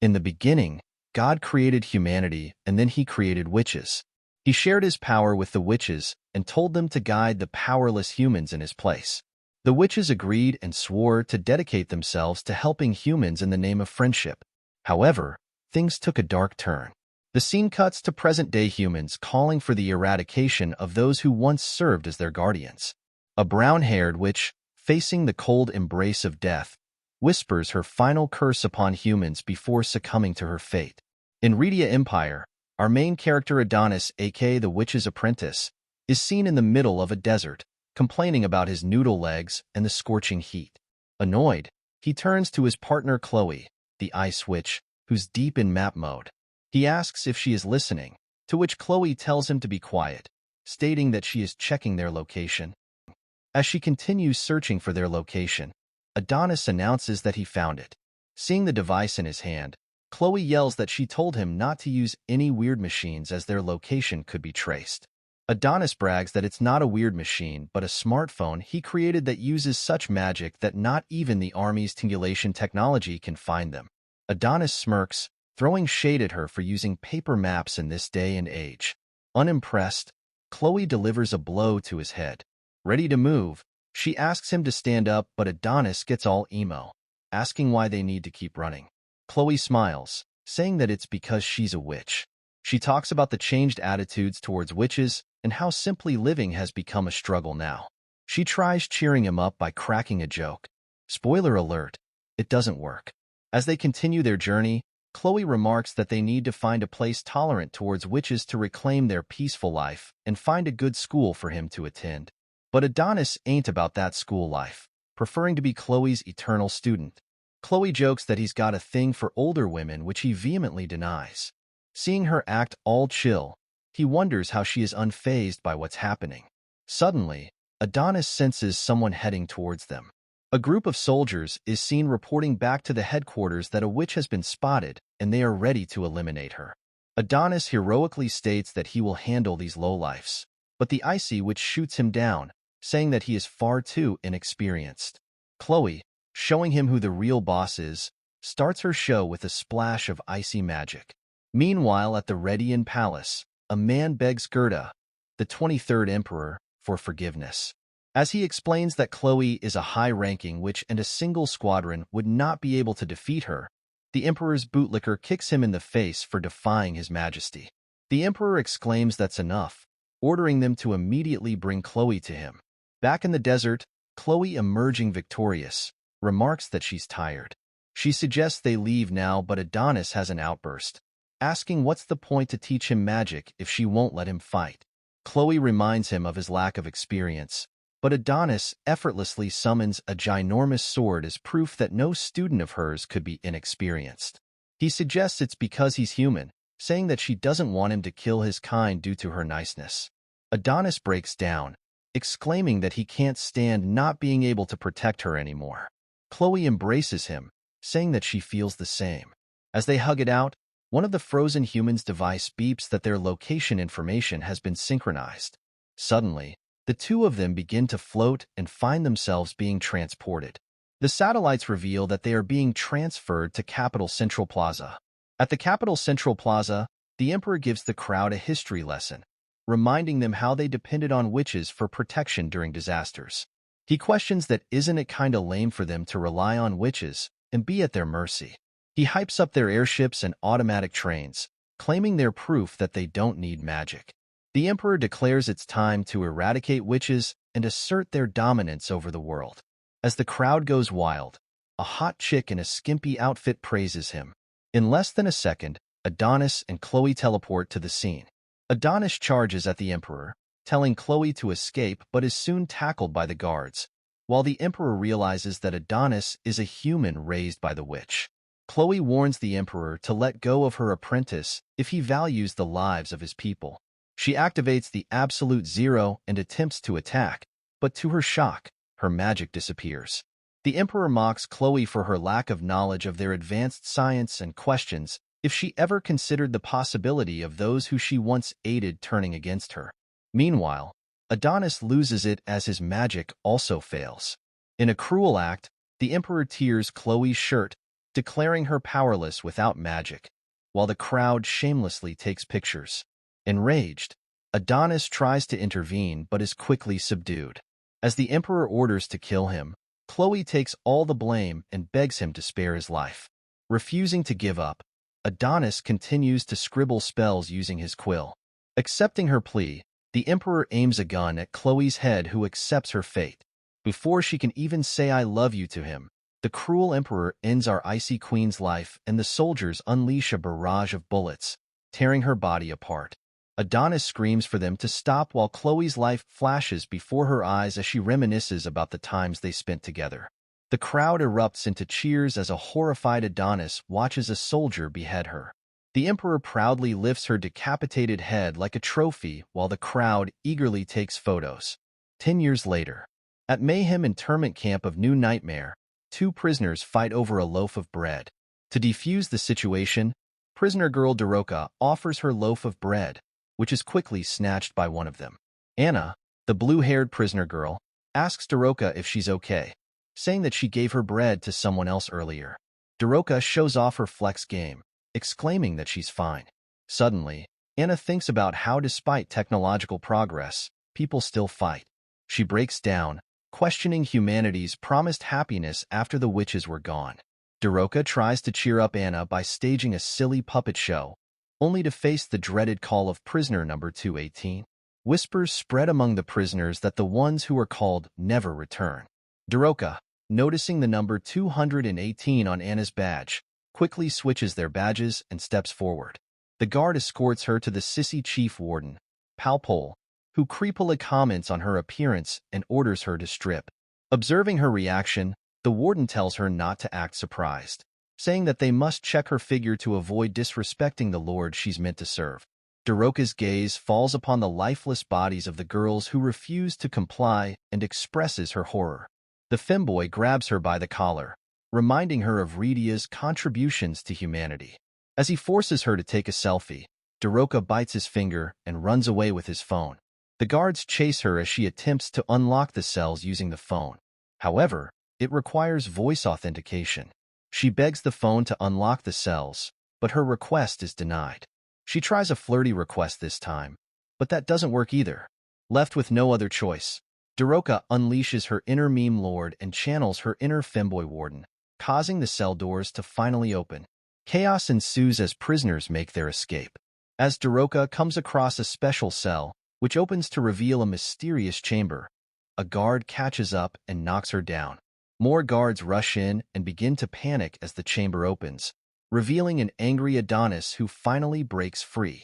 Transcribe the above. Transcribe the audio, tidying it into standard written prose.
In the beginning, God created humanity and then he created witches. He shared his power with the witches and told them to guide the powerless humans in his place. The witches agreed and swore to dedicate themselves to helping humans in the name of friendship. However, things took a dark turn. The scene cuts to present-day humans calling for the eradication of those who once served as their guardians. A brown-haired witch, facing the cold embrace of death, whispers her final curse upon humans before succumbing to her fate. In Rhedia Empire, our main character Adonis, aka the witch's apprentice, is seen in the middle of a desert, complaining about his noodle legs and the scorching heat. Annoyed, he turns to his partner Chloe, the ice witch, who's deep in map mode. He asks if she is listening, to which Chloe tells him to be quiet, stating that she is checking their location. As she continues searching for their location, Adonis announces that he found it. Seeing the device in his hand, Chloe yells that she told him not to use any weird machines as their location could be traced. Adonis brags that it's not a weird machine but a smartphone he created that uses such magic that not even the army's triangulation technology can find them. Adonis smirks, throwing shade at her for using paper maps in this day and age. Unimpressed, Chloe delivers a blow to his head. Ready to move, she asks him to stand up, but Adonis gets all emo, asking why they need to keep running. Chloe smiles, saying that it's because she's a witch. She talks about the changed attitudes towards witches and how simply living has become a struggle now. She tries cheering him up by cracking a joke. Spoiler alert, it doesn't work. As they continue their journey, Chloe remarks that they need to find a place tolerant towards witches to reclaim their peaceful life and find a good school for him to attend. But Adonis ain't about that school life, preferring to be Chloe's eternal student. Chloe jokes that he's got a thing for older women, which he vehemently denies. Seeing her act all chill, he wonders how she is unfazed by what's happening. Suddenly, Adonis senses someone heading towards them. A group of soldiers is seen reporting back to the headquarters that a witch has been spotted and they are ready to eliminate her. Adonis heroically states that he will handle these lowlifes, but the icy witch shoots him down, saying that he is far too inexperienced. Chloe, showing him who the real boss is, starts her show with a splash of icy magic. Meanwhile, at the Rhedian Palace, a man begs Gerda, the 23rd Emperor, for forgiveness. As he explains that Chloe is a high-ranking witch and a single squadron would not be able to defeat her, the Emperor's bootlicker kicks him in the face for defying his majesty. The Emperor exclaims that's enough, ordering them to immediately bring Chloe to him. Back in the desert, Chloe, emerging victorious, remarks that she's tired. She suggests they leave now, but Adonis has an outburst, asking what's the point to teach him magic if she won't let him fight. Chloe reminds him of his lack of experience, but Adonis effortlessly summons a ginormous sword as proof that no student of hers could be inexperienced. He suggests it's because he's human, saying that she doesn't want him to kill his kind due to her niceness. Adonis breaks down, exclaiming that he can't stand not being able to protect her anymore. Chloe embraces him, saying that she feels the same. As they hug it out, one of the frozen humans' device beeps that their location information has been synchronized. Suddenly, the two of them begin to float and find themselves being transported. The satellites reveal that they are being transferred to Capital Central Plaza. At the Capital Central Plaza, the Emperor gives the crowd a history lesson, reminding them how they depended on witches for protection during disasters. He questions that isn't it kinda lame for them to rely on witches and be at their mercy. He hypes up their airships and automatic trains, claiming they're proof that they don't need magic. The Emperor declares it's time to eradicate witches and assert their dominance over the world. As the crowd goes wild, a hot chick in a skimpy outfit praises him. In less than a second, Adonis and Chloe teleport to the scene. Adonis charges at the Emperor, telling Chloe to escape but is soon tackled by the guards, while the Emperor realizes that Adonis is a human raised by the witch. Chloe warns the Emperor to let go of her apprentice if he values the lives of his people. She activates the Absolute Zero and attempts to attack, but to her shock, her magic disappears. The Emperor mocks Chloe for her lack of knowledge of their advanced science and questions if she ever considered the possibility of those who she once aided turning against her. Meanwhile, Adonis loses it as his magic also fails. In a cruel act, the Emperor tears Chloe's shirt, declaring her powerless without magic, while the crowd shamelessly takes pictures. Enraged, Adonis tries to intervene but is quickly subdued. As the emperor orders to kill him, Chloe takes all the blame and begs him to spare his life. Refusing to give up, Adonis continues to scribble spells using his quill. Accepting her plea, the emperor aims a gun at Chloe's head, who accepts her fate. Before she can even say "I love you" to him, the cruel emperor ends our icy queen's life and the soldiers unleash a barrage of bullets, tearing her body apart. Adonis screams for them to stop while Chloe's life flashes before her eyes as she reminisces about the times they spent together. The crowd erupts into cheers as a horrified Adonis watches a soldier behead her. The emperor proudly lifts her decapitated head like a trophy while the crowd eagerly takes photos. 10 years later, at Mayhem internment camp of New Nightmare, two prisoners fight over a loaf of bread. To defuse the situation, prisoner girl Daroka offers her loaf of bread, which is quickly snatched by one of them. Anna, the blue-haired prisoner girl, asks Daroka if she's okay, saying that she gave her bread to someone else earlier. Daroka shows off her flex game, exclaiming that she's fine. Suddenly, Anna thinks about how despite technological progress, people still fight. She breaks down, questioning humanity's promised happiness after the witches were gone. Daroka tries to cheer up Anna by staging a silly puppet show, only to face the dreaded call of prisoner number 218. Whispers spread among the prisoners that the ones who are called never return. Daroka, noticing the number 218 on Anna's badge, quickly switches their badges and steps forward. The guard escorts her to the sissy chief warden, Palpole, who creepily comments on her appearance and orders her to strip. Observing her reaction, the warden tells her not to act surprised, saying that they must check her figure to avoid disrespecting the lord she's meant to serve. Daroka's gaze falls upon the lifeless bodies of the girls who refuse to comply and expresses her horror. The femboy grabs her by the collar, reminding her of Rydia's contributions to humanity. As he forces her to take a selfie, Daroka bites his finger and runs away with his phone. The guards chase her as she attempts to unlock the cells using the phone. However, it requires voice authentication. She begs the phone to unlock the cells, but her request is denied. She tries a flirty request this time, but that doesn't work either. Left with no other choice, Daroka unleashes her inner meme lord and channels her inner femboy warden, causing the cell doors to finally open. Chaos ensues as prisoners make their escape. As Daroka comes across a special cell, which opens to reveal a mysterious chamber, a guard catches up and knocks her down. More guards rush in and begin to panic as the chamber opens, revealing an angry Adonis who finally breaks free.